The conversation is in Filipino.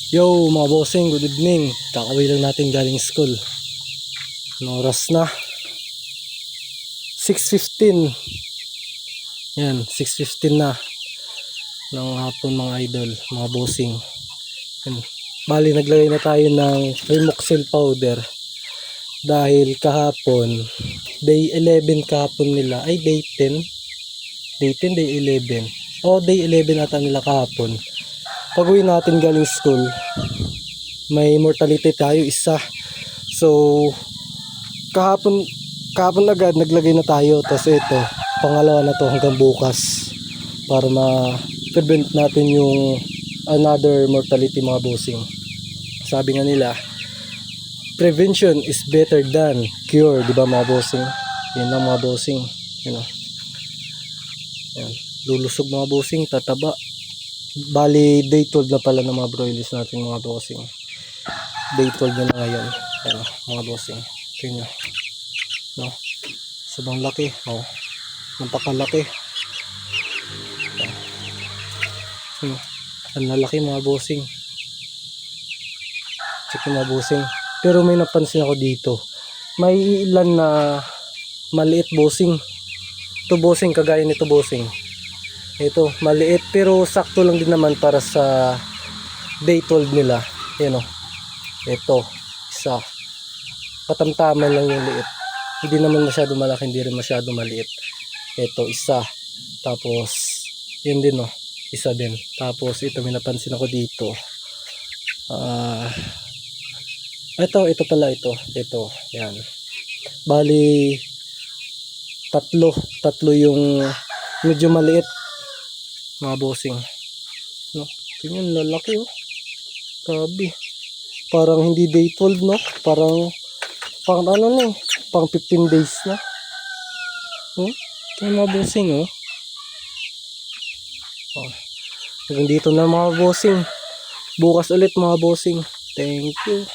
Yo mga bossing, good evening. Kakauwi lang natin galing school. Anong oras na? 6:15. Yan, 6:15 na ng hapon mga idol, mga bossing. Yan. Bali naglagay na tayo ng Remoxil powder dahil kahapon, day 11 kahapon nila, ay day 10, day 10, day 11. Day 11 ata nila kahapon. Pag-uwi natin galing school, may mortality tayo isa. So kahapon agad naglagay na tayo, tapos ito pangalawa na to hanggang bukas para ma-prevent natin yung another mortality mga bossing. Sabi nga nila, prevention is better than cure, di ba mga bossing? Yan lang mga bossing, yan. Lulusog mga bossing, tataba. Bali day 12 na pala ng mga broilers natin mga bossing. Day 12 na ngayon. Ayan, mga bossing. Tingnan nyo. No? Sobrang laki. Oh. Napakalaki. Ang lalaki mga bossing. Check mga bossing. Pero may napansin ako dito. May ilan na maliit bossing. Ito bossing, kagaya nito bossing. Ito, maliit pero sakto lang din naman para sa day 12 nila. Yan o. Ito, isa. Patamtaman lang yung liit. Hindi naman masyado malaki, hindi rin masyado maliit. Ito, isa. Tapos, yun din o. Isa din. Tapos, ito may napansin ako dito. Ito pala ito. Ito, yan. Bali, tatlo yung medyo maliit. Mga bossing. No? Tingnan, lalaki oh. Grabe. Parang hindi day 12 no? Parang ano na eh. Pang 15 days na. Tingnan mga bossing oh. Hanggang dito na mga bossing. Bukas ulit mga bossing. Thank you.